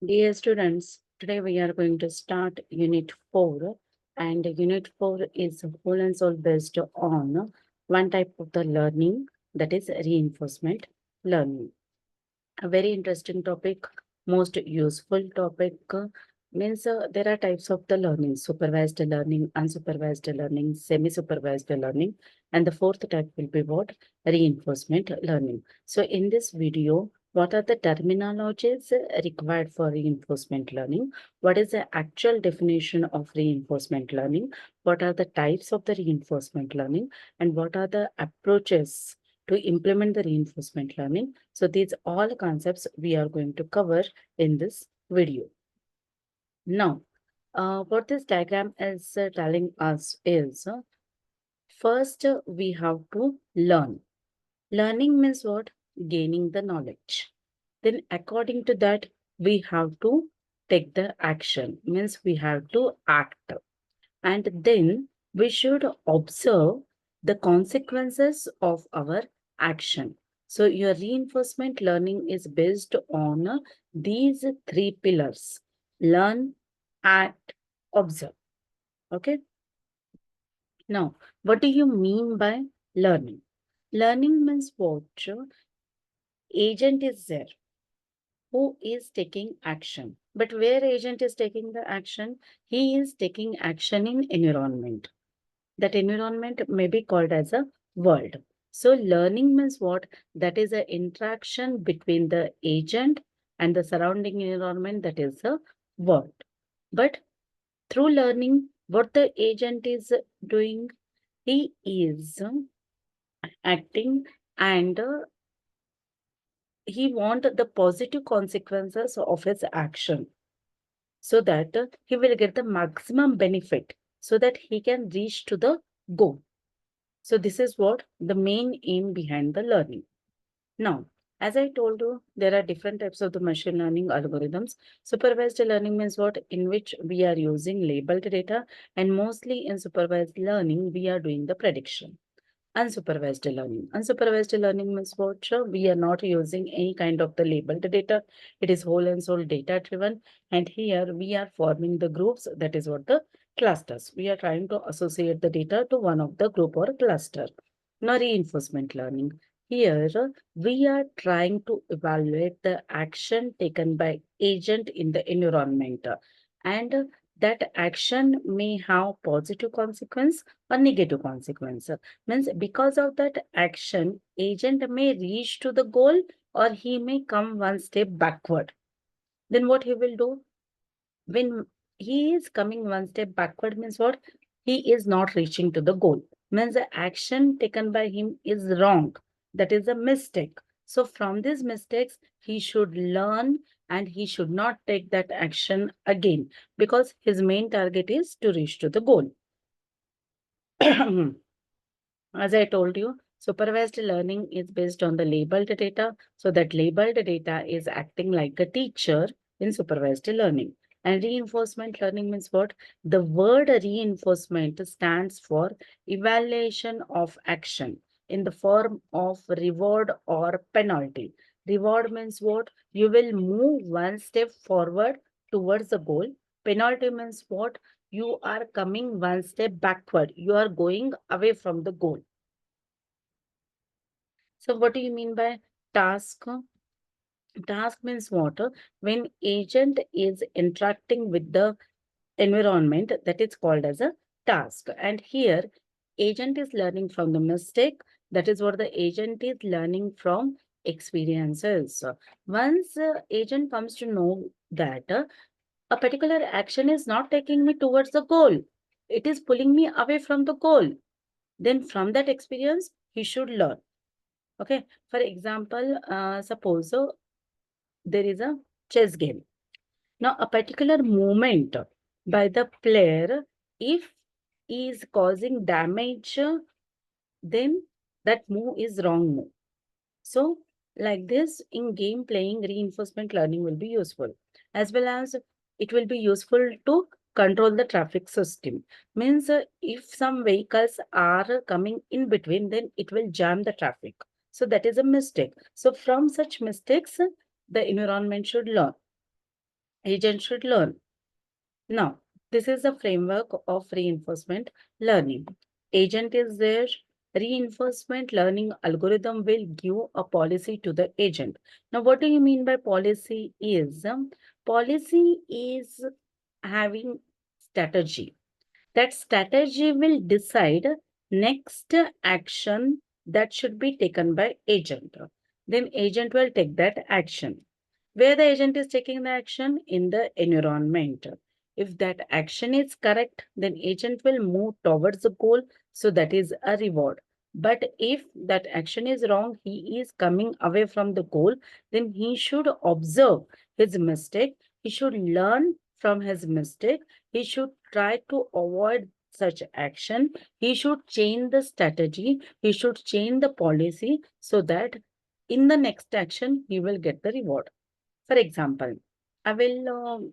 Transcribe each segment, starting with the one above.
Dear students, today we are going to start Unit 4, and Unit 4 is whole and soul based on one type of the learning, that is reinforcement learning. A very interesting topic, most useful topic. Means there are types of the learning: supervised learning, unsupervised learning, semi-supervised learning, and the fourth type will be what? Reinforcement learning. So in this video, what are the terminologies required for reinforcement learning? What is the actual definition of reinforcement learning? What are the types of the reinforcement learning? And what are the approaches to implement the reinforcement learning? So these all concepts we are going to cover in this video. Now, what this diagram is telling us is first we have to learn. Learning means what? Gaining the knowledge. Then according to that, we have to take the action, means we have to act. And then we should observe the consequences of our action. So your reinforcement learning is based on these three pillars: learn, act, observe. Okay. Now, what do you mean by learning? Learning means what? Agent is there who is taking action. But where agent is taking the action? He is taking action in environment. That environment may be called as a world. So learning means what? That is an interaction between the agent and the surrounding environment, that is a world. But through learning, what the agent is doing, he is acting, and he want the positive consequences of his action, so that he will get the maximum benefit, so that he can reach to the goal. So this is what the main aim behind the learning. Now, as I told you, there are different types of the machine learning algorithms. Supervised learning means what? In which we are using labeled data, and mostly in supervised learning, we are doing the prediction. Unsupervised learning. Unsupervised learning means what? We are not using any kind of the labeled data. It is whole and soul data driven. And here we are forming the groups. That is what the clusters. We are trying to associate the data to one of the group or cluster. Now reinforcement learning. Here we are trying to evaluate the action taken by agent in the environment. And that action may have positive consequence or negative consequence. Means because of that action, agent may reach to the goal, or he may come one step backward. Then what he will do? When he is coming one step backward, means what? He is not reaching to the goal. Means the action taken by him is wrong. That is a mistake. So from these mistakes, he should learn, and he should not take that action again, because his main target is to reach to the goal. As I told you, supervised learning is based on the labeled data. So that labeled data is acting like a teacher in supervised learning. And reinforcement learning means what? The word reinforcement stands for evaluation of action in the form of reward or penalty. Reward means what? You will move one step forward towards the goal. Penalty means what? You are coming one step backward. You are going away from the goal. So what do you mean by task? Task means what? When agent is interacting with the environment, that is called as a task. And here, agent is learning from the mistake. That is what the agent is learning from experiences. Once agent comes to know that a particular action is not taking me towards the goal, it is pulling me away from the goal, then from that experience, he should learn. Okay. For example, suppose there is a chess game. Now, a particular movement by the player, if is causing damage, then that move is wrong move. So, like this, in game playing, reinforcement learning will be useful, as well as it will be useful to control the traffic system. Means if some vehicles are coming in between, then it will jam the traffic. So that is a mistake. So from such mistakes, the environment should learn. Agent should learn. Now, this is the framework of reinforcement learning. Agent is there. Reinforcement learning algorithm will give a policy to the agent. Now, what do you mean by policy is? Policy is having strategy. That strategy will decide next action that should be taken by agent. Then agent will take that action. Where the agent is taking the action? In the environment. If that action is correct, then agent will move towards the goal. So that is a reward. But if that action is wrong, he is coming away from the goal, then he should observe his mistake. He should learn from his mistake. He should try to avoid such action. He should change the strategy. He should change the policy so that in the next action, he will get the reward. For example, I will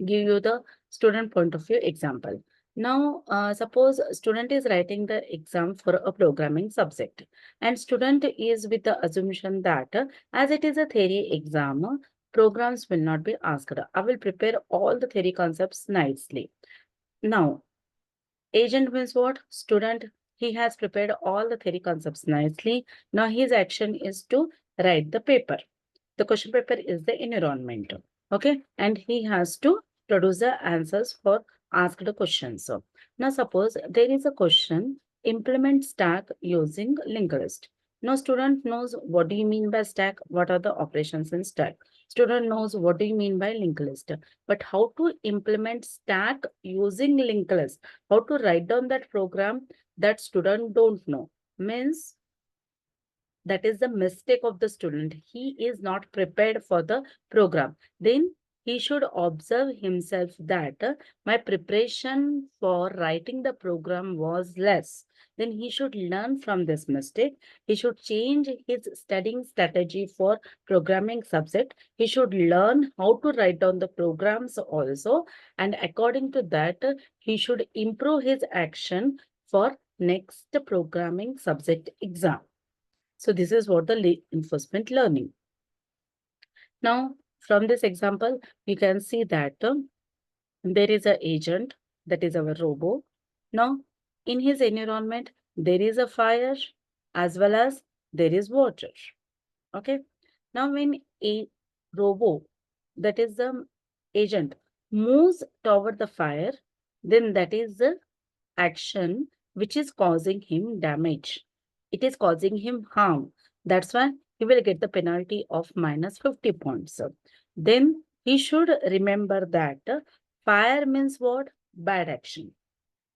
give you the student point of view example. Now, suppose a student is writing the exam for a programming subject, and student is with the assumption that as it is a theory exam, programs will not be asked. I will prepare all the theory concepts nicely. Now, agent means what? Student, he has prepared all the theory concepts nicely. Now, his action is to write the paper. The question paper is the environment. Okay. And he has to produce the answers for asked questions. So now suppose there is a question, implement stack using linked list. Now student knows what do you mean by stack, what are the operations in stack. Student knows what do you mean by linked list. But how to implement stack using linked list, how to write down that program, that student don't know. Means that is the mistake of the student. He is not prepared for the program. Then he should observe himself that my preparation for writing the program was less. Then he should learn from this mistake. He should change his studying strategy for programming subject. He should learn how to write down the programs also. And according to that, he should improve his action for next programming subject exam. So this is what the reinforcement learning. Now, from this example, you can see that there is an agent, that is our robot. Now, in his environment, there is a fire as well as there is water. Okay. Now, when a robot, that is the agent, moves toward the fire, then that is the action which is causing him damage. It is causing him harm. That's why he will get the penalty of minus 50 points. Then he should remember that fire means what? Bad action.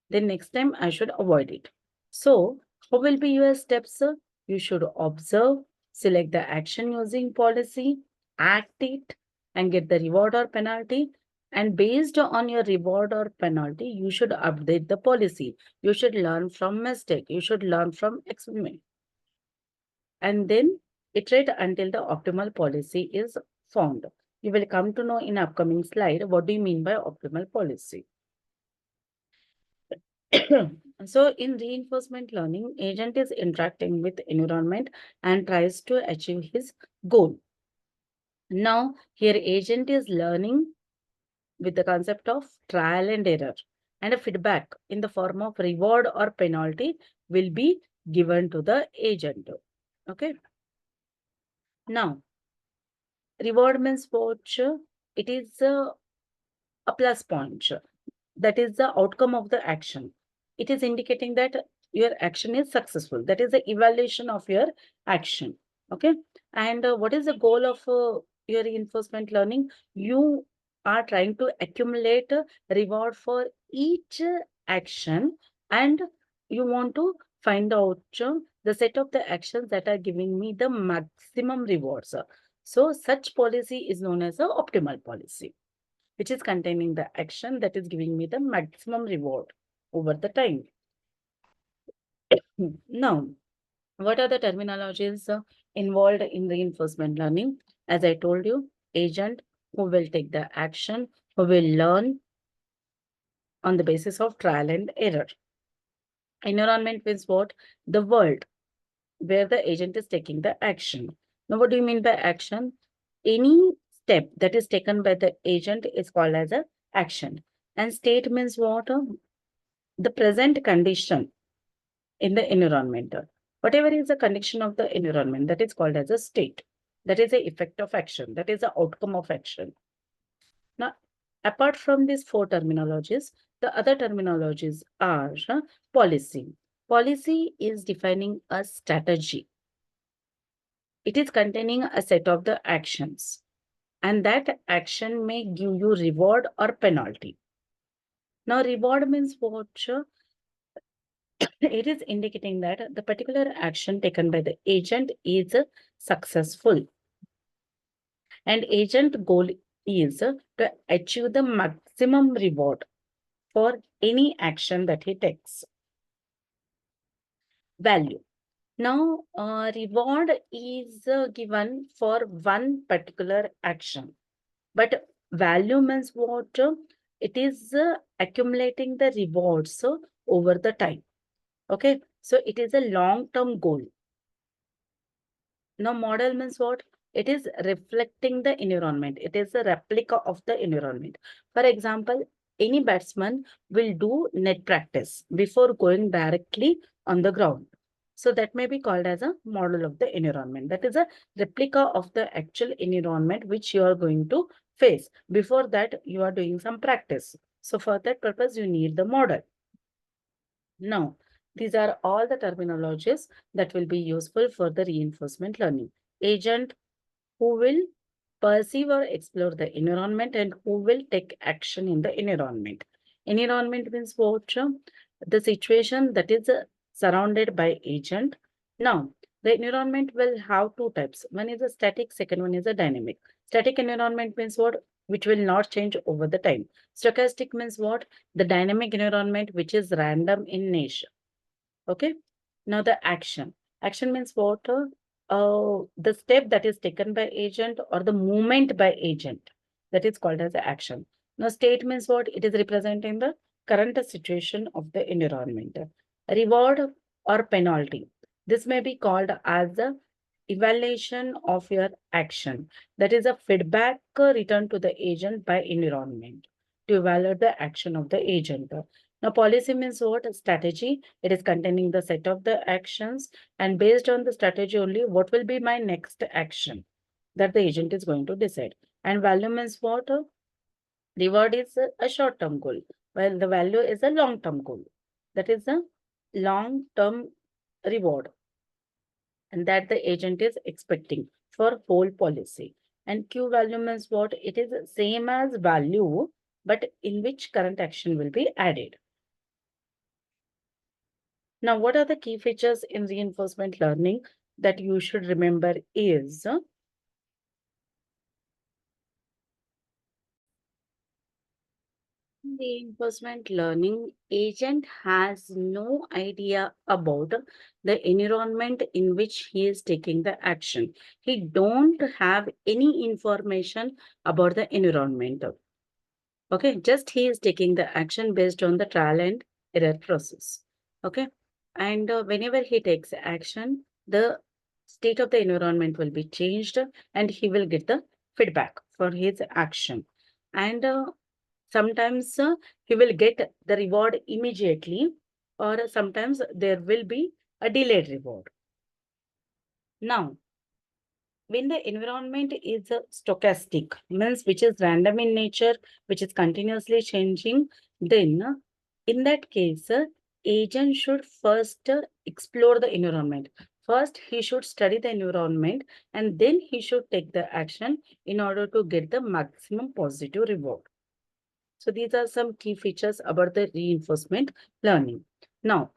Then next time I should avoid it. So how will be your steps? You should observe, select the action using policy, act it, and get the reward or penalty. And based on your reward or penalty, you should update the policy. You should learn from mistake. You should learn from experiment. And then iterate until the optimal policy is found. You will come to know in upcoming slide what do you mean by optimal policy. So in reinforcement learning, agent is interacting with environment and tries to achieve his goal. Now here agent is learning with the concept of trial and error, and a feedback in the form of reward or penalty will be given to the agent. Okay. Now reward means what? It is a plus point. That is the outcome of the action. It is indicating that your action is successful. That is the evaluation of your action. Okay. And what is the goal of your reinforcement learning? You are trying to accumulate a reward for each action, and you want to find out the set of the actions that are giving me the maximum rewards. So such policy is known as a optimal policy, which is containing the action that is giving me the maximum reward over the time. Now, what are the terminologies involved in reinforcement learning? As I told you, agent who will take the action, who will learn on the basis of trial and error. Environment means what? The world where the agent is taking the action. Now, what do you mean by action? Any step that is taken by the agent is called as a action. And state means what? The present condition in the environment. Whatever is the condition of the environment, that is called as a state. That is the effect of action. That is the outcome of action. Now, apart from these four terminologies, the other terminologies are policy. Policy is defining a strategy. It is containing a set of the actions, and that action may give you reward or penalty. Now, reward means what? It is indicating that the particular action taken by the agent is successful, and agent goal is to achieve the maximum reward for any action that he takes. Value. Now, reward is given for one particular action, but value means what? It is accumulating the rewards over the time. Okay, so it is a long-term goal. Now, model means what? It is reflecting the environment. It is a replica of the environment. For example, any batsman will do net practice before going directly on the ground. So that may be called as a model of the environment. That is a replica of the actual environment which you are going to face. Before that, you are doing some practice. So for that purpose, you need the model. Now, these are all the terminologies that will be useful for the reinforcement learning. Agent who will perceive or explore the environment and who will take action in the environment. Environment means what? The situation that is surrounded by agent. Now, the environment will have two types. One is a static, second one is a dynamic. Static environment means what? Which will not change over the time. Stochastic means what? The dynamic environment which is random in nature. Okay. Now the action. Action means what? The step that is taken by agent or the movement by agent, that is called as action. Now state means what? It is representing the current situation of the environment. Reward or penalty. This may be called as a evaluation of your action. That is a feedback returned to the agent by environment to evaluate the action of the agent. Now, policy means what? Strategy. It is containing the set of the actions, and based on the strategy only, what will be my next action that the agent is going to decide. And value means what? Reward is a short-term goal, while the value is a long-term goal. That is a long-term reward, and that the agent is expecting for whole policy. And Q value means what? It is same as value, but in which current action will be added. Now, what are the key features in reinforcement learning that you should remember is reinforcement learning agent has no idea about the environment in which he is taking the action. He don't have any information about the environment. Okay, just he is taking the action based on the trial and error process. Okay, and whenever he takes action, the state of the environment will be changed and he will get the feedback for his action. And sometimes he will get the reward immediately, or sometimes there will be a delayed reward. Now, when the environment is stochastic, means which is random in nature, which is continuously changing, then in that case, agent should first explore the environment. First, he should study the environment and then he should take the action in order to get the maximum positive reward. So these are some key features about the reinforcement learning. Now,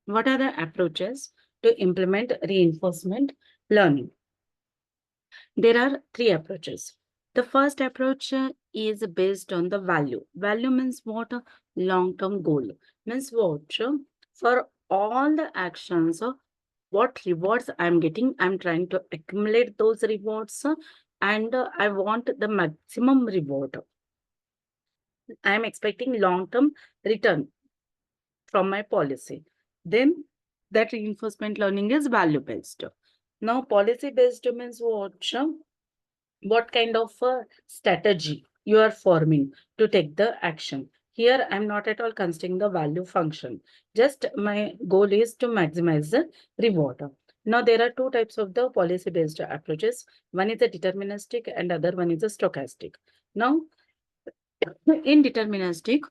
what are the approaches to implement reinforcement learning? There are three approaches. The first approach is based on the value. Value means what? Long-term goal. Means what? For all the actions, what rewards I'm getting, I'm trying to accumulate those rewards and I want the maximum reward. I'm expecting long-term return from my policy. Then that reinforcement learning is value-based. Now, policy-based means what? what kind of strategy you are forming to take the action. Here, I'm not at all considering the value function. Just my goal is to maximize the reward. Now, there are two types of the policy-based approaches. One is a deterministic and other one is a stochastic. Now, in deterministic,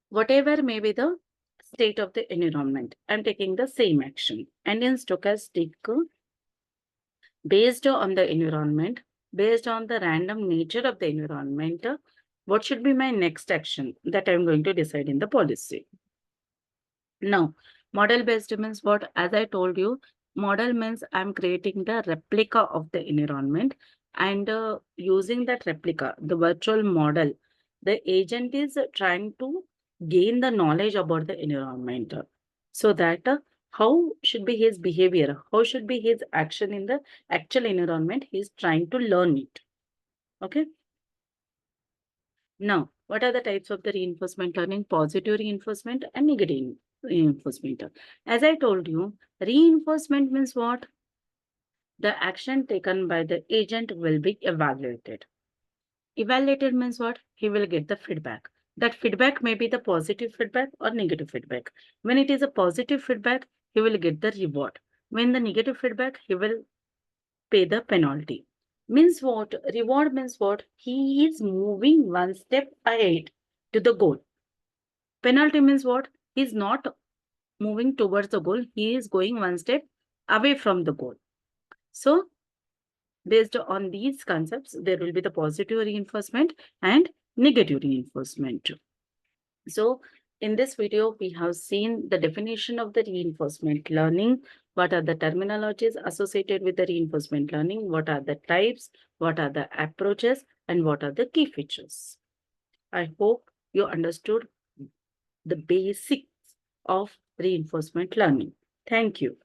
whatever may be the state of the environment, I'm taking the same action. And in stochastic, based on the environment, based on the random nature of the environment, what should be my next action that I'm going to decide in the policy. Now, model based means what? As I told you, model means I'm creating the replica of the environment, and using that replica, the virtual model, the agent is trying to gain the knowledge about the environment, so that how should be his behavior, how should be his action in the actual environment, he's trying to learn it. Okay. Now, what are the types of the reinforcement learning? Positive reinforcement and negative reinforcement. As I told you, reinforcement means what? The action taken by the agent will be evaluated. Evaluated means what? He will get the feedback. That feedback may be the positive feedback or negative feedback. When it is a positive feedback, he will get the reward. When the negative feedback, he will pay the penalty. Means what? Reward means what? He is moving one step ahead to the goal. Penalty means what? He is not moving towards the goal. He is going one step away from the goal. So, based on these concepts, there will be the positive reinforcement and negative reinforcement. So, in this video, we have seen the definition of the reinforcement learning. What are the terminologies associated with the reinforcement learning? What are the types? What are the approaches? And what are the key features? I hope you understood the basics of reinforcement learning. Thank you.